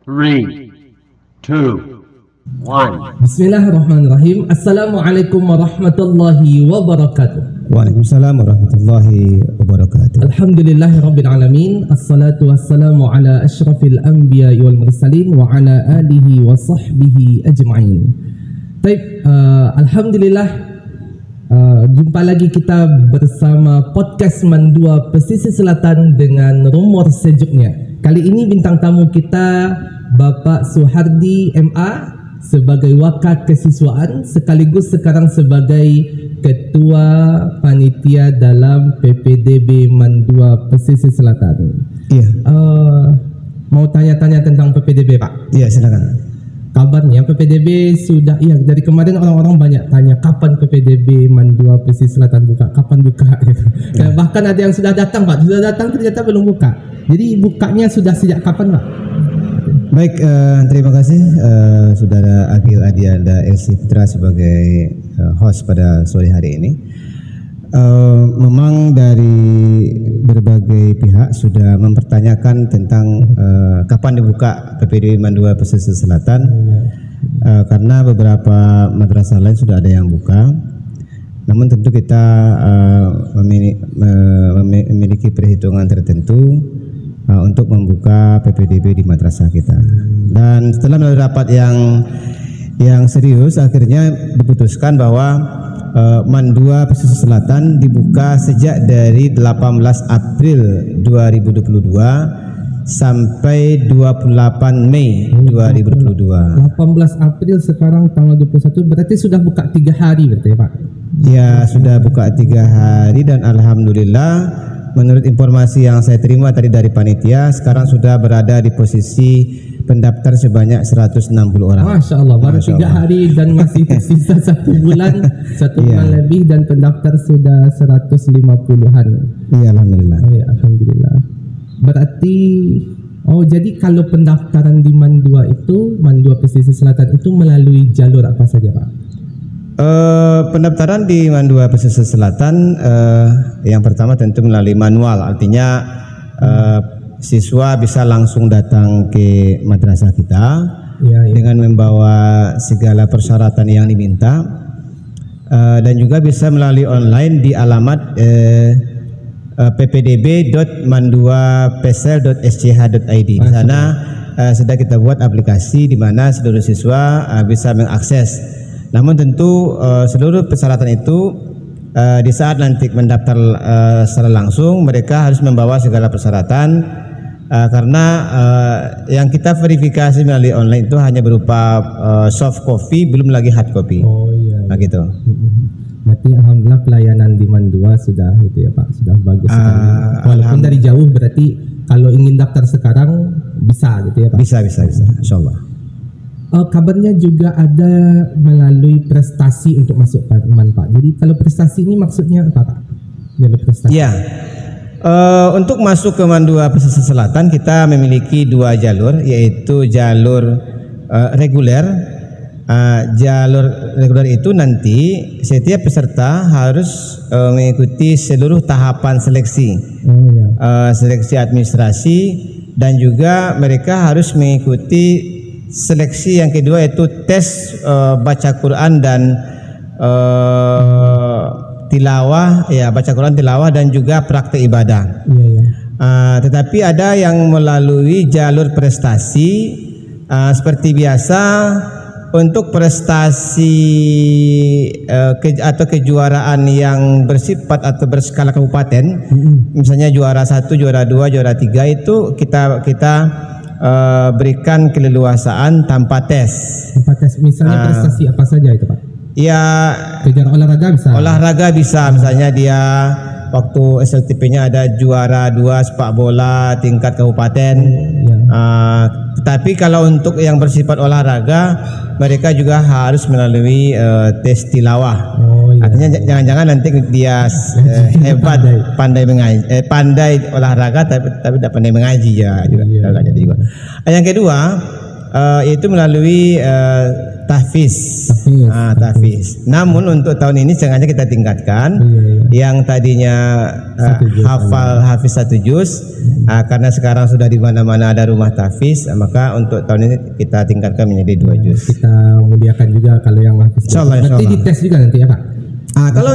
3, 2, 1. Bismillahirrahmanirrahim. Assalamualaikum warahmatullahi wabarakatuh. Waalaikumsalam warahmatullahi wabarakatuh. Alhamdulillahirabbil alamin. Assalatu wassalamu ala asyrafil anbiya'i wal mursalin wa ala alihi wa sahbihi ajma'in. Baik, alhamdulillah, jumpa lagi kita bersama podcast Mandua Pesisir Selatan dengan rumor sejuknya. Kali ini bintang tamu kita Bapak Suhardi MA sebagai wakil kesiswaan sekaligus sekarang sebagai Ketua Panitia dalam PPDB Mandua Pesisir Selatan. Iya. Mau tanya-tanya tentang PPDB, Pak? Iya, silakan. Kabarnya PPDB sudah, dari kemarin orang-orang banyak tanya kapan PPDB Mandua Pesisir Selatan buka, kapan buka gitu. Ya. Bahkan ada yang sudah datang, Pak, sudah datang ternyata belum buka. Jadi bukanya sudah sejak kapan, Pak? Baik, terima kasih Saudara Agil Adianda Elsi Putra sebagai host pada sore hari ini. Memang dari berbagai pihak sudah mempertanyakan tentang kapan dibuka PPDB Mandua Pesisir Selatan, karena beberapa madrasah lain sudah ada yang buka. Namun tentu kita memiliki perhitungan tertentu untuk membuka PPDB di madrasah kita. Dan setelah melalui rapat yang serius, akhirnya diputuskan bahwa Mandua Pesisir Selatan dibuka sejak dari 18 April 2022 sampai 28 Mei 2022. 18 April sekarang tanggal 21, berarti sudah buka 3 hari berarti ya, Pak? Ya, sudah buka 3 hari dan alhamdulillah menurut informasi yang saya terima tadi dari panitia, sekarang sudah berada di posisi pendaftar sebanyak 160 orang. Masya Allah, baru 3 hari dan masih tersisa 1 bulan, 1 bulan lebih dan pendaftar sudah 150-an. Iya, alhamdulillah. Oh ya, alhamdulillah. Berarti, jadi kalau pendaftaran di Mandua itu, Mandua Pesisir Selatan itu melalui jalur apa saja, Pak? Pendaftaran di Mandua Pesisir Selatan yang pertama tentu melalui manual, artinya siswa bisa langsung datang ke madrasah kita dengan membawa segala persyaratan yang diminta, dan juga bisa melalui online di alamat ppdb.manduapesel.sch.id. Di sana sudah kita buat aplikasi di mana seluruh siswa bisa mengakses. Namun tentu seluruh persyaratan itu di saat nanti mendaftar secara langsung mereka harus membawa segala persyaratan, karena yang kita verifikasi melalui online itu hanya berupa soft copy, belum lagi hard copy. Nah, gitu. Berarti alhamdulillah pelayanan di Mandua sudah itu ya, Pak, sudah bagus sekali. Walaupun dari jauh, berarti kalau ingin daftar sekarang bisa gitu ya, Pak? Bisa, insyaallah. Kabarnya juga ada melalui prestasi untuk masuk Parman, Pak. Jadi kalau prestasi ini maksudnya apa, Pak? Jalur prestasi. Ya, untuk masuk ke Mandua Pesisir Selatan kita memiliki 2 jalur, yaitu jalur reguler. Jalur reguler itu nanti setiap peserta harus mengikuti seluruh tahapan seleksi, seleksi administrasi, dan juga mereka harus mengikuti seleksi yang kedua, yaitu tes baca Quran dan tilawah, baca Quran, tilawah, dan juga praktek ibadah. Tetapi ada yang melalui jalur prestasi. Seperti biasa, untuk prestasi atau kejuaraan yang bersifat atau berskala kabupaten, misalnya juara 1, juara 2, juara 3, itu kita berikan keleluasaan tanpa tes. Misalnya prestasi apa saja itu, Pak? Ya, kejuaraan olahraga bisa. Olahraga bisa, misalnya dia waktu SLTP-nya ada juara 2 sepak bola tingkat kabupaten. Tetapi kalau untuk yang bersifat olahraga, mereka juga harus melalui tes tilawah. Artinya jangan-jangan nanti dia hebat, pandai mengaji, pandai olahraga tapi tidak pandai mengaji juga. Yang kedua yaitu melalui tahfiz. Tahfiz. Namun untuk tahun ini sengaja kita tingkatkan. Yang tadinya hafiz 1 juz, karena sekarang sudah di mana-mana ada rumah tahfiz, maka untuk tahun ini kita tingkatkan menjadi 2 juz. Kita muliakan juga kalau yang hafiz. Nanti dites juga nanti ya Pak. Kalau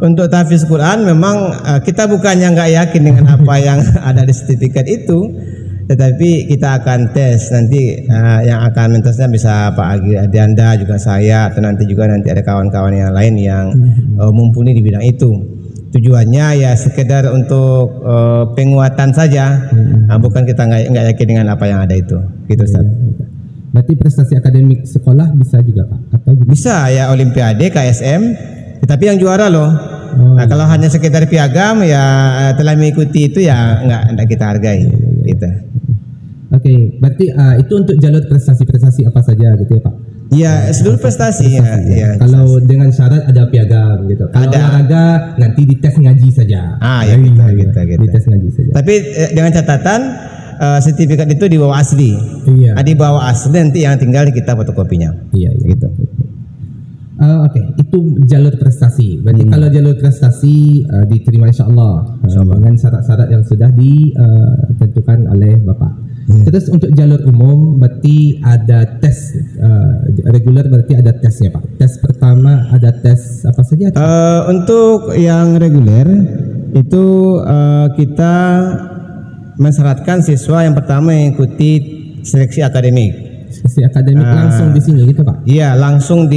untuk tahfiz Quran memang kita bukannya nggak yakin dengan apa yang ada di sertifikat itu, tetapi kita akan tes nanti. Yang akan mentesnya bisa Pak Agi Adianda, juga saya, atau nanti ada kawan-kawan yang lain yang mumpuni di bidang itu. Tujuannya ya sekedar untuk penguatan saja, bukan kita nggak yakin dengan apa yang ada itu, gitu Ustaz. Berarti prestasi akademik sekolah bisa juga Pak? Atau bisa ya, Olimpiade, KSM, tapi yang juara loh. Kalau hanya sekedar piagam ya telah mengikuti itu ya nggak kita hargai, gitu. Oke, berarti itu untuk jalur prestasi-prestasi apa saja gitu ya Pak? Ya, seluruh prestasi ya. Kalau dengan syarat ada piagam gitu. Kalau olahraga nanti dites ngaji saja. Ya gitu. Dites ngaji saja. Tapi dengan catatan sertifikat itu di bawah asli. Iya. Di bawah asli nanti yang tinggal kita fotokopinya. Iya. Gitu. Oke, itu jalur prestasi. Berarti kalau jalur prestasi diterima insya Allah dengan syarat-syarat yang sudah ditentukan oleh Bapak. Terus untuk jalur umum berarti ada tes reguler, berarti ada tesnya Pak. Tes pertama ada tes apa saja? Untuk yang reguler itu kita mensyaratkan siswa yang pertama mengikuti seleksi akademik. Seleksi akademik langsung di sini gitu Pak? Iya, langsung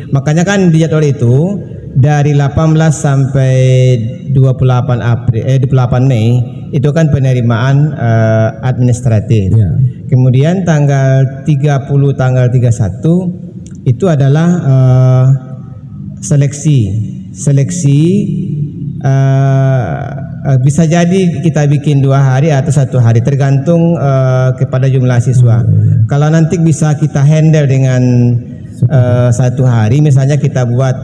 makanya kan di jadwal itu dari 18 sampai 28 Mei itu kan penerimaan administratif. Ya. Kemudian tanggal 30, tanggal 31 itu adalah seleksi bisa jadi kita bikin 2 hari atau 1 hari tergantung kepada jumlah siswa. Kalau nanti bisa kita handle dengan 1 hari, misalnya kita buat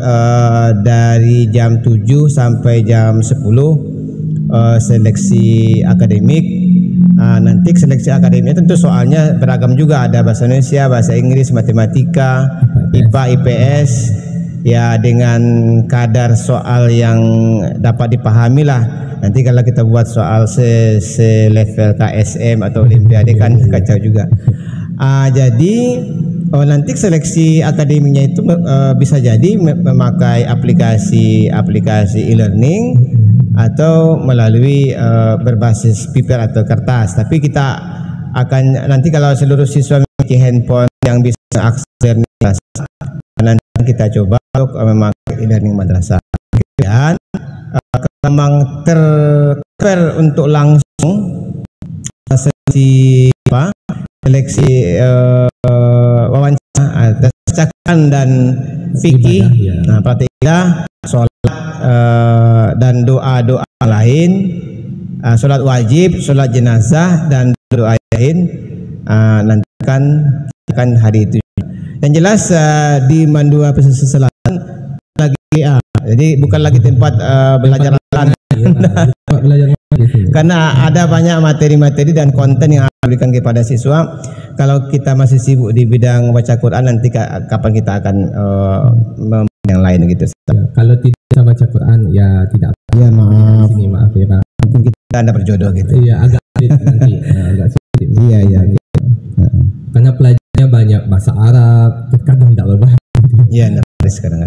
dari jam 7 sampai jam 10 seleksi akademik. Nanti seleksi akademiknya tentu soalnya beragam juga, ada bahasa Indonesia, bahasa Inggris, matematika, IPA, IPS, ya dengan kadar soal yang dapat dipahami lah. Nanti kalau kita buat soal se-level KSM atau Olimpiade kan kacau juga. Jadi nanti seleksi akademiknya itu bisa jadi memakai aplikasi e-learning atau melalui berbasis paper atau kertas. Tapi kita akan nanti kalau seluruh siswa memiliki handphone yang bisa akses nanti kita coba untuk memakai e-learning madrasah. Dan memang tercover untuk langsung seleksi wawancara, tes kelayakan dan fikih, praktika, sholat dan doa-doa lain, sholat wajib, sholat jenazah dan doa lain nanti akan hari itu. Yang jelas di Mandua Pesisir Selatan lagi jadi bukan lagi tempat belajar karena ada banyak materi-materi dan konten yang diberikan kepada siswa. Kalau kita masih sibuk di bidang baca Quran, nanti kapan kita akan yang lain gitu. Ya, kalau tidak bisa baca Quran ya tidak. Ya maaf. Sini maaf ya Pak. Mungkin kita Anda berjodoh gitu. Iya agak sulit nanti. Agak sulit. Iya. Gitu. Karena pelajarnya banyak bahasa Arab, terkadang tidak berbahasa. Iya, sekarang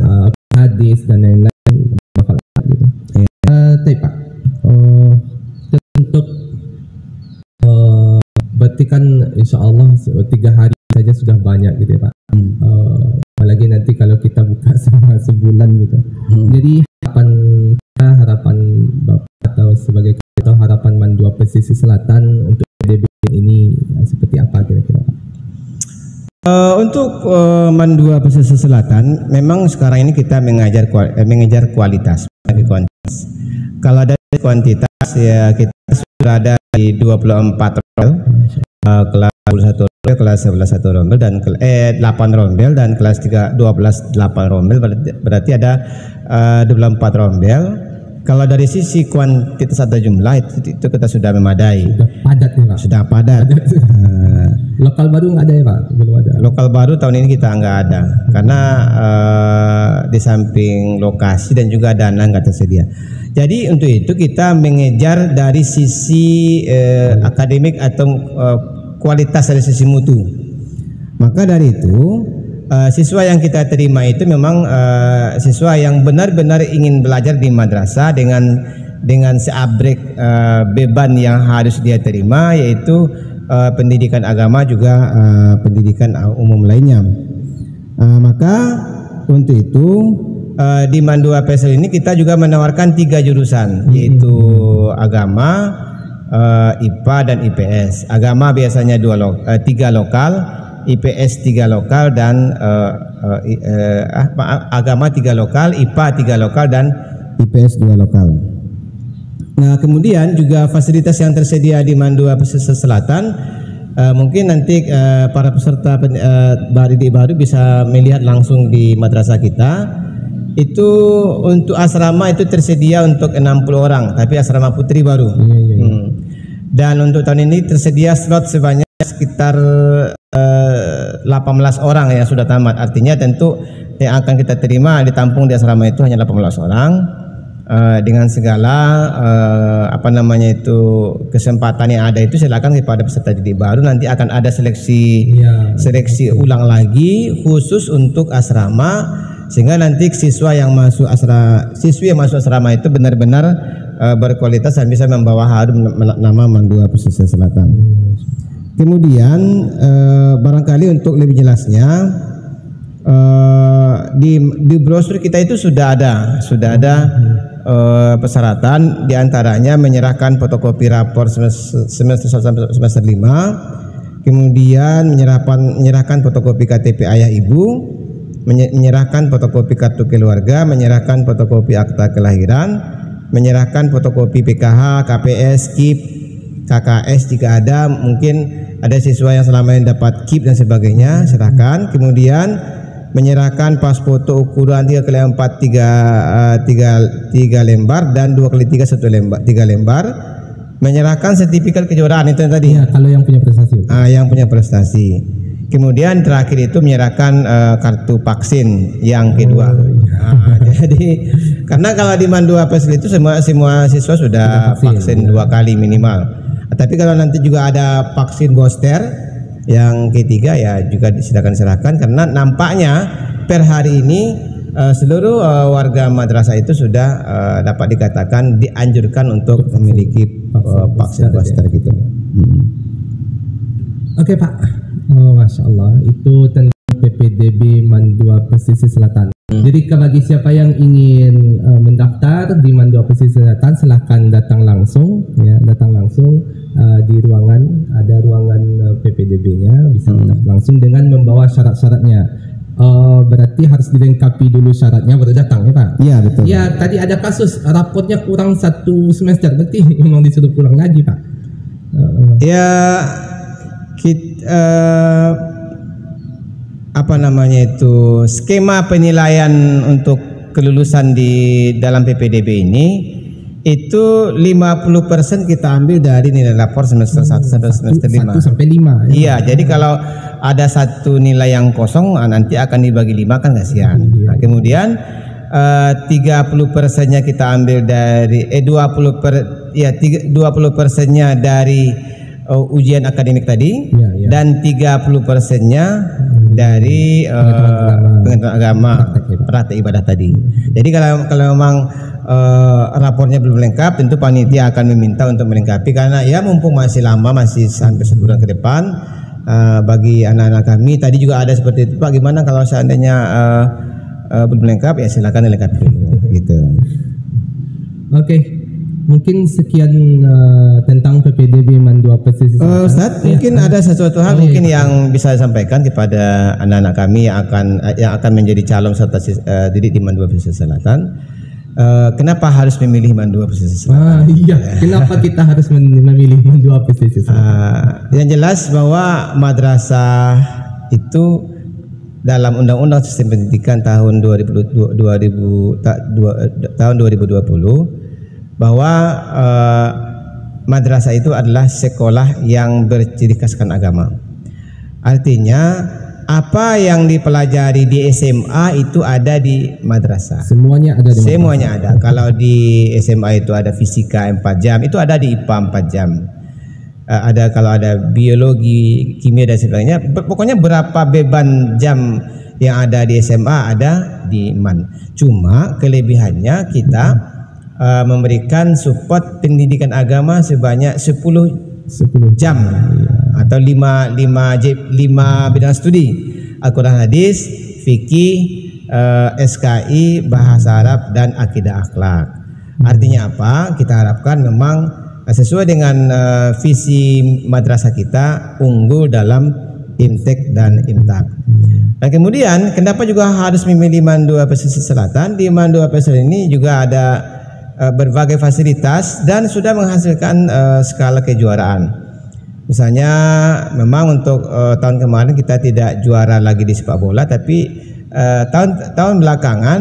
hadis dan lain-lain gitu. Tapi Pak, untuk berarti kan insya Allah 3 hari saja sudah banyak gitu ya Pak. Apalagi nanti kalau kita buka selama sebulan gitu. Jadi harapan Bapak atau sebagai atau harapan Mandua Pesisir Selatan untuk PDB ini seperti apa kira-kira Pak? Untuk Mandua Pesisir Selatan memang sekarang ini kita mengejar kualitas. Kalau dari kuantitas ya kita sudah ada di 24 rombel, kelas 21 rombel, kelas 11 1 rombel dan 8 rombel dan kelas 12 8 rombel, berarti ada 24 rombel. Kalau dari sisi kuantitas atau jumlah itu kita sudah memadai. Sudah padat ya Pak. Sudah padat. Lokal baru nggak ada ya Pak? Belum ada. Lokal baru tahun ini kita nggak ada karena di samping lokasi dan juga dana nggak tersedia. Jadi untuk itu kita mengejar dari sisi akademik atau kualitas dari sisi mutu. Maka dari itu siswa yang kita terima itu memang siswa yang benar-benar ingin belajar di madrasah dengan seabrek beban yang harus dia terima, yaitu pendidikan agama juga pendidikan umum lainnya. Maka untuk itu di Mandua PSL ini kita juga menawarkan 3 jurusan, yaitu agama, IPA dan IPS. Agama biasanya 3 lokal, IPS 3 lokal dan agama 3 lokal, IPA 3 lokal dan IPS 2 lokal. Nah, kemudian juga fasilitas yang tersedia di Mandua Pesisir Selatan, mungkin nanti para peserta didik baru bisa melihat langsung di madrasah kita. Itu untuk asrama itu tersedia untuk 60 orang, tapi asrama putri baru. Dan untuk tahun ini tersedia slot sebanyak sekitar 18 orang yang sudah tamat. Artinya tentu yang akan kita terima ditampung di asrama itu hanya 18 orang. Dengan segala kesempatan yang ada itu, silakan kepada peserta didik baru. Nanti akan ada seleksi ulang lagi khusus untuk asrama, sehingga nanti siswi yang masuk asrama itu benar-benar berkualitas dan bisa membawa harum nama Mandua Pesisir Selatan. Kemudian barangkali untuk lebih jelasnya di brosur kita itu sudah ada persyaratan, diantaranya menyerahkan fotokopi rapor semester 1 semester 5, kemudian menyerahkan fotokopi KTP ayah ibu, menyerahkan fotokopi kartu keluarga, menyerahkan fotokopi akta kelahiran, menyerahkan fotokopi PKH, KPS, KIP, KKS jika ada. Mungkin ada siswa yang selama ini dapat KIP dan sebagainya, serahkan. Kemudian menyerahkan pas foto ukuran 3x4 3 lembar dan 2x3 1 lembar 3 lembar. Menyerahkan sertifikat kejuaraan itu tadi. Ya, kalau yang punya prestasi. Yang punya prestasi. Kemudian terakhir itu menyerahkan kartu vaksin yang kedua. Jadi karena kalau di Mandua PSL itu semua siswa sudah vaksin 2 kali minimal. Tapi kalau nanti juga ada vaksin booster yang ketiga, ya juga silakan serahkan, karena nampaknya per hari ini seluruh warga madrasah itu sudah dapat dikatakan dianjurkan untuk memiliki vaksin booster gitu. Oke Pak, Masya Allah, itu tentang PPDB Mandua Pesisir Selatan. Jadi bagi siapa yang ingin mendaftar di Mandua Pesisir Selatan, silahkan datang langsung, di ruangan, ada ruangan PPDB-nya, bisa mendaftar langsung dengan membawa syarat-syaratnya. Berarti harus dilengkapi dulu syaratnya baru datang ya Pak? Iya betul. Ya, tadi ada kasus raportnya kurang 1 semester, berarti memang disuruh pulang lagi Pak? Skema penilaian untuk kelulusan di dalam PPDB ini itu 50% kita ambil dari nilai rapor semester 1 sampai semester 5. 1 sampai 5. Iya, jadi kalau ada satu nilai yang kosong nanti akan dibagi 5 kan kasihan. Nah, kemudian 30%-nya kita ambil dari 20%-nya dari ujian akademik tadi, dan 30%-nya dari pengetahuan agama, praktek ibadah tadi. Jadi kalau memang rapornya belum lengkap, tentu panitia akan meminta untuk melengkapi, karena ya mumpung masih lama, masih sampai sebulan ke depan. Bagi anak-anak kami tadi juga ada seperti itu, Pak, gimana kalau seandainya belum lengkap, ya silakan dilengkapi dulu gitu. Oke. Mungkin sekian tentang PPDB Mandua Pesisir Selatan. Ustaz, mungkin ada sesuatu hal yang bisa disampaikan kepada anak-anak kami yang akan menjadi calon serta didik di Mandua Pesisir Selatan. Kenapa harus memilih Mandua Pesisir Selatan? Kenapa kita harus memilih Mandua Pesisir Selatan? Yang jelas bahwa madrasah itu dalam Undang-Undang Sistem Pendidikan tahun 2020 bahwa madrasah itu adalah sekolah yang berciri khaskan agama. Artinya apa yang dipelajari di SMA itu ada di madrasah. Semuanya ada di madrasah. Semuanya ada. Kalau di SMA itu ada fisika 4 jam, itu ada di IPA 4 jam. Ada kalau ada biologi, kimia dan sebagainya. Pokoknya berapa beban jam yang ada di SMA ada di MAN. Cuma kelebihannya kita memberikan support pendidikan agama sebanyak 10 jam atau 5 bidang studi, Al-Quran hadis, fikih, SKI, bahasa Arab dan akidah akhlak. Artinya apa? Kita harapkan memang sesuai dengan visi madrasah kita unggul dalam imtek dan imtak. Dan kemudian kenapa juga harus memilih MAN 2 Pesisir Selatan? Di MAN 2 Pesisir ini juga ada berbagai fasilitas dan sudah menghasilkan skala kejuaraan. Misalnya memang untuk tahun kemarin kita tidak juara lagi di sepak bola, tapi tahun belakangan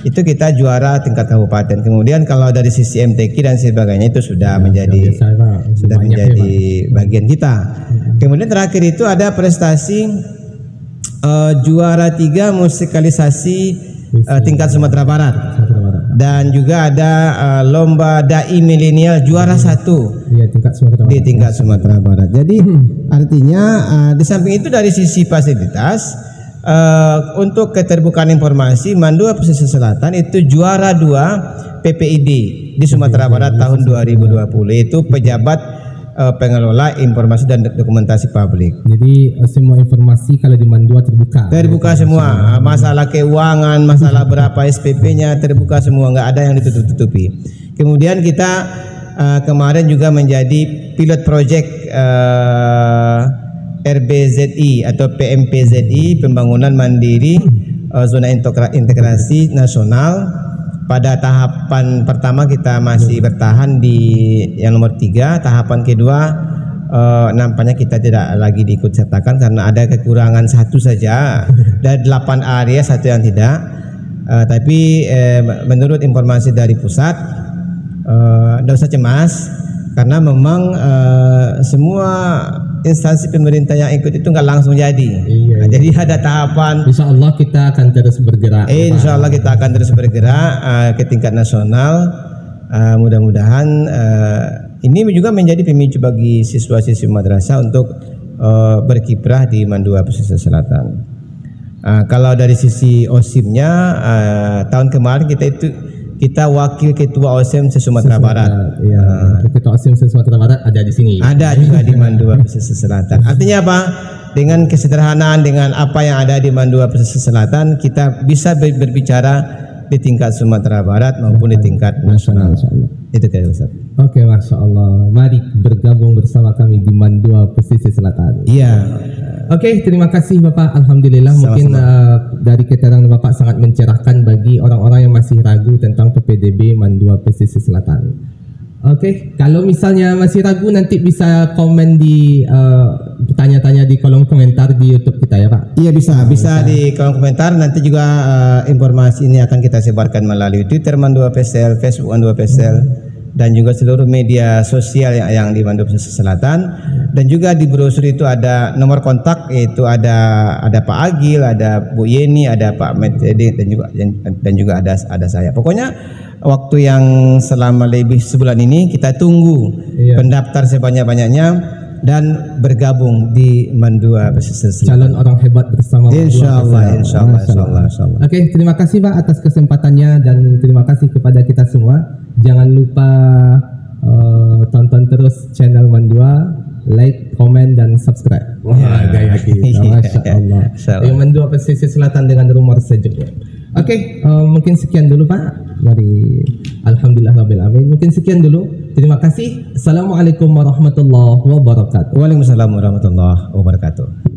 itu kita juara tingkat kabupaten. Kemudian kalau dari sisi MTQ dan sebagainya itu sudah menjadi bagian kita. Kemudian terakhir itu ada prestasi juara 3 musikalisasi tingkat Sumatera Barat. Dan juga ada lomba dai milenial juara 1 di tingkat Sumatera Barat. Jadi artinya di samping itu dari sisi fasilitas untuk keterbukaan informasi, MAN 2 Pesisir Selatan itu juara 2 PPID di Sumatera Barat tahun 2020, itu pejabat pengelola informasi dan dokumentasi publik. Jadi semua informasi kalau di MAN 2 terbuka semua. Masalah keuangan, masalah berapa SPP-nya terbuka semua, nggak ada yang ditutup-tutupi. Kemudian kita kemarin juga menjadi pilot project RBZI atau PMPZI, Pembangunan Mandiri Zona Integrasi Nasional. Pada tahapan pertama kita masih bertahan di yang nomor 3. Tahapan kedua nampaknya kita tidak lagi diikut sertakan karena ada kekurangan 1 saja dari 8 area 1 yang tidak. Tapi menurut informasi dari pusat, tidak usah cemas karena memang semua instansi pemerintah yang ikut itu nggak langsung jadi. Jadi ada tahapan. Insya Allah kita akan terus bergerak. Insya Allah kita akan terus bergerak ke tingkat nasional. Mudah-mudahan ini juga menjadi pemicu bagi siswa-siswi madrasah untuk berkiprah di MAN 2 Pesisir Selatan. Kalau dari sisi OSIM-nya, tahun kemarin kita wakil ketua OSIM se-Sumatera Barat. Ketua OSIM se-Sumatera Barat ada di sini. Ada juga di MAN 2 Pesisir Selatan. Artinya apa? Dengan kesederhanaan, dengan apa yang ada di MAN 2 Pesisir Selatan, kita bisa berbicara di tingkat Sumatera Barat maupun di tingkat nasional. Itu kira Ustaz. Oke, Masya Allah. Mari bergabung bersama kami di MAN 2 Pesisir Selatan. Iya. Oke, terima kasih Bapak. Alhamdulillah. Sama-sama. Mungkin dari keterangan Bapak sangat mencerahkan bagi orang-orang yang masih ragu tentang PPDB MAN 2 Pesisir Selatan. Oke, kalau misalnya masih ragu nanti bisa komen di tanya-tanya di kolom komentar di YouTube kita ya Pak. Iya bisa di kolom komentar. Nanti juga informasi ini akan kita sebarkan melalui Twitter MAN 2 PSL, Facebook MAN 2 PSL, dan juga seluruh media sosial yang di MAN 2 Pesisir Selatan. Dan juga di brosur itu ada nomor kontak, yaitu ada Pak Agil, ada Bu Yeni, ada Pak Metedi, dan juga ada saya. Pokoknya waktu yang selama lebih sebulan ini kita tunggu pendaftar sebanyak-banyaknya dan bergabung di MAN 2 Pesisir Selatan. Calon orang hebat bersama Insyaallah. Oke, terima kasih Pak atas kesempatannya dan terima kasih kepada kita semua. Jangan lupa tonton terus channel MAN 2, like, komen dan subscribe. Wah, gaya kita, Masya Allah. Yang MAN 2 Pesisir Selatan dengan rumor sejuk. Oke, mungkin sekian dulu Pak. Mari, alhamdulillahirabbil alamin. Mungkin sekian dulu. Terima kasih. Assalamualaikum warahmatullahi wabarakatuh. Waalaikumsalam warahmatullahi wabarakatuh.